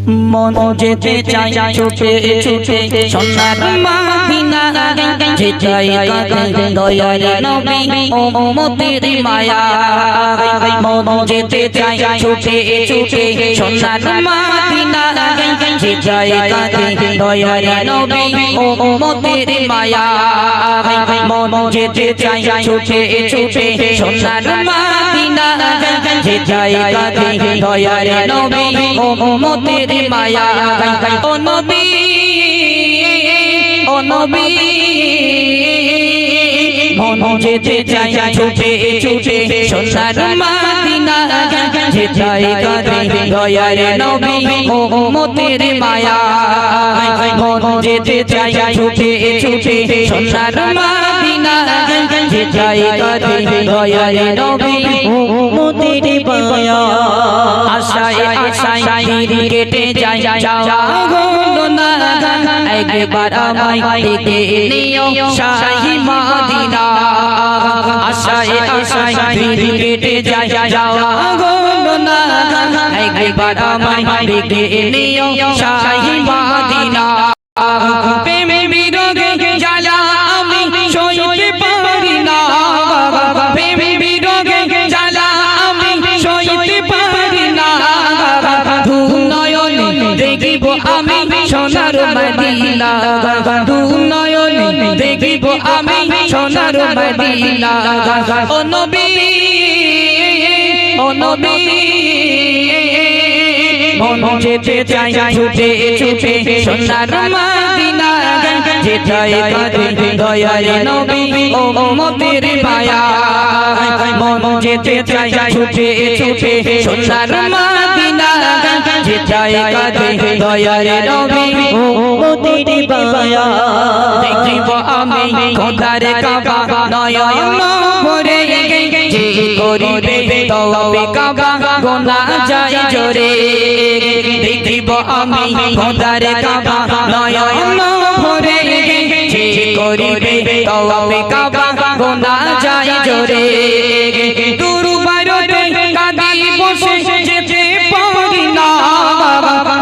মন যেতে চাই ছুটে ছুটে সোনার মদিনা যে জায়গাতে দয়ার নবী উম্মতের মায়া মন যেতে চাই ছুটে ছুটে সোনার মদিনা যে জায়গাতে দয়ার নবী উম্মতের মায়া মন যেতে চাই ছুটে ছুটে সোনার মদিনা যে জায়গাতে দয়ার নবী উম্মতের মায়া ও নবী ও নবী মন যেতে চাই ছুটে ছুটে সোনার মদিনা যে জায়গাতে দয়ার নবী উম্মতের মায়া মন যেতে চাই ছুটে ছুটে সোনার মদিনা যে জায়গাতে দয়ার নবী উম্মতের মায়া আশায় আশায় দিন কেটে যায় যাওয়া হলো না একবার আমায় দেখে নিও শাহী মদিনা আশায় আশায় দিন কেটে যায় যাওয়া হলো না একবার আমায় দেখে নিও শাহী মদিনা প্রেমে বিরহে জ্বালা আমি সইতে পারি না প্রেমে বিরহে জ্বালা আমি সইতে পারি না দু নয়নে দেখিব আমি সোনার মদিনা দু নয়নে দেখিব আমি সোনার মদিনা ও নবী ও নবী মন যেতে চাই ছুটে ছুটে সোনার মদিনা যে জায়গাতে দয়ার নবী উম্মতের মায়া মন যেতে চাই ছুটে ছুটে সোনার মদিনা যে জায়গাতে দয়ার নবী উম্মতের মায়া দেখিব আমি খোদার কাবা নয়ন ভরে যে করিবে তওবে কাবা গোনা যায় জোরে দেখিব আমি খোদার কাবা নয়ন ভরে যে করিবে তওবে কাবা গোনা যায় জোরে দুরবারতে কাঁদি বসে যেতে পারি না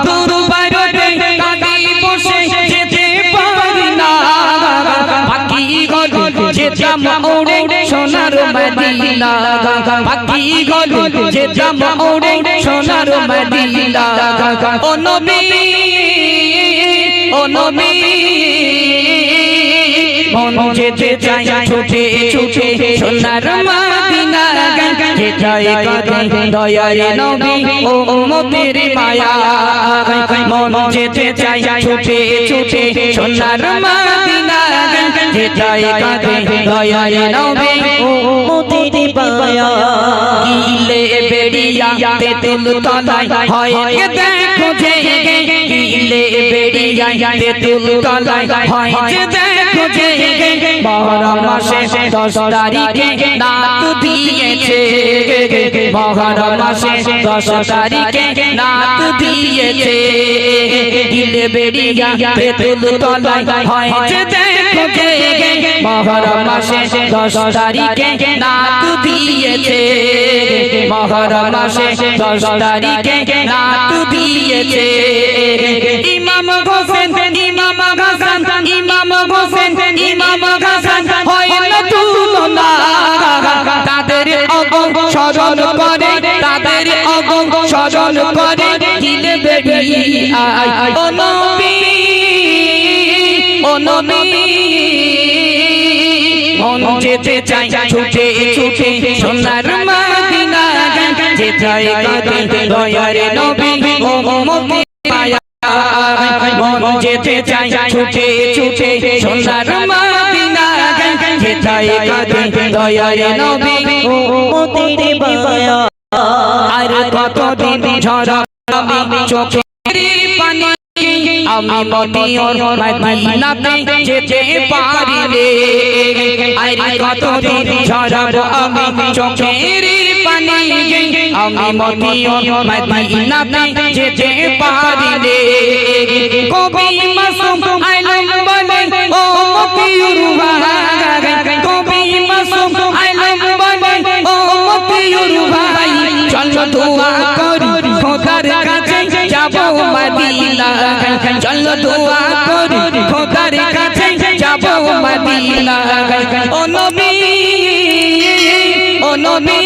দুরবারতে কাঁদি বসে যেতে পারি না পাখি গলে যেতাম ওড়ে সোনার মদিনা পাখি গলে যেতাম ওড়ে সোনার মদিনা ও নবী ও নবী মন যেতে চাই ছুটে ছুটে সোনার মদিনা যে জায়গাতে দয়ার নবী উম্মতের মায়া মন যেতে চাই ছুটে ছুটে সোনার মদিনা যে জায়গাতে দয়ার নবী উম্মতের মায়া কিলে বেড়িয়া তেতুল তলায় হয় দেখো যে কিলে বেড়িয়া তেতুল তলায় হয় দেখো যে মহরম মাসে 10 তারিখে নাত দিয়েছে মহরম মাসে 10 তারিখে নাত দিয়েছে কিলে বেড়িয়া তেতুল তলায় হয় দেখো যে মহরম মাসে 10 তারিখে নাত দিয়েছে মহরম মাসে 10 তারিখে নাত দিয়েছে ইমাম হোসেন ইমাম হাসান ইমাম হোসেন ইমাম হাসান হয় না তুলনা তাদের অগম স্মরণ করে তাদের অগম স্মরণ করে কিলে বেড়িয়া ও নবী ও নবী মন যেতে চাই ছুটে ছুটে সোনার মদিনা যে জায়গাতে দয়ার নবী উম্মতের মায়া মন যেতে চাই ছুটে ছুটে সোনার মদিনা যে জায়গাতে দয়ার নবী উম্মতের মায়া আর কতদিন ঝরা আমি চোখের পানি আমি মদিনার মদিনাতে যেতে পারি রে আরে কতদিন ঝরাবো আমি চোখের পানি আমি মদিনার মদিনাতে যেতে পারি রে কবি মাসুম আইলাম বলে ও মতিউর ভাই কবি মাসুম আইলাম বলে ও মতিউর ভাই চল দোয়া করি খোদার কাছে যাবো মদিনা চলো দোয়া করি খোদার কাছে যাবো মদিনা ও নবী ও নবী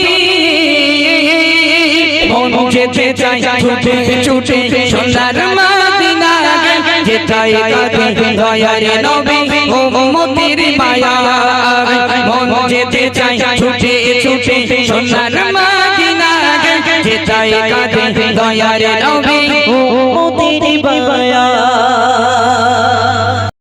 মন যেতে চাই ছুটে ছুটে সোনার মদিনা যেতাই কাঁদে দয়ার নবী ও উম্মতের মায়া মন যেতে চাই ছুটে ছুটে সোনার মদিনা যেতাই কাঁদে দয়ার নবী ও উম্মতের মায়া